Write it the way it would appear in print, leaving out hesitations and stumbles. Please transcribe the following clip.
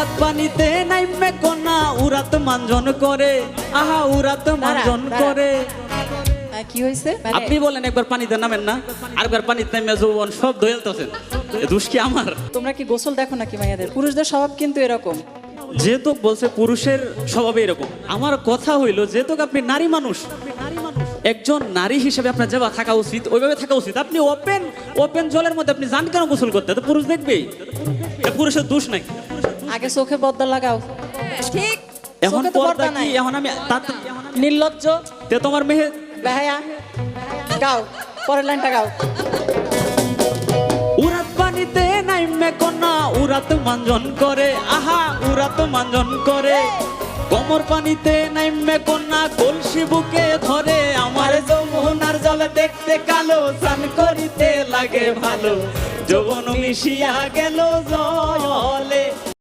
উরাত পানিতে নাইমে কোনা উরাত মানজন করে, আহা উরাত মানজন করে। কি হয়েছে? আপনি বলেন একবার পানিতে নামেন না, আরেকবার পানিতে নামে যৌবন সব দোয়েলতেছেন, দোষ কি আমার? তোমরা কি গোসল দেখো নাকি মাইয়াদের? পুরুষদের স্বভাব কিন্তু এরকম। যেহেতু বলছে পুরুষের স্বভাবে এরকম, আমার কথা হইলো যেহেতু আপনি নারী মানুষ, একজন নারী হিসেবে আপনার যেভাবে থাকা উচিত ওইভাবে থাকা উচিত। আপনি ওপেন ওপেন জলের মধ্যে আপনি যান কেন গোসল করতে? তো পুরুষ দেখবেই, পুরুষের দোষ নাই। আগে চোখে পর্দা লাগাও। ঠিক, এখন চোখে তো পর্দা পর্দা কি? নাই। এখন আমি নির্লজ্জ তে তোমার মেয়ে বেহায়া। গাও, পরের লাইনটা গাও। উরাত পানিতে নাইমে কোনা উরাত মানজন করে, আহা উরাত মানজন করে। কোমর পানিতে নাইমে কোনা কলসি বুকে ধরে, আমার যমুনার জল দেখতে কালো, স্নান করিতে লাগে ভালো, যৌবন মিশিয়া গেল জলে।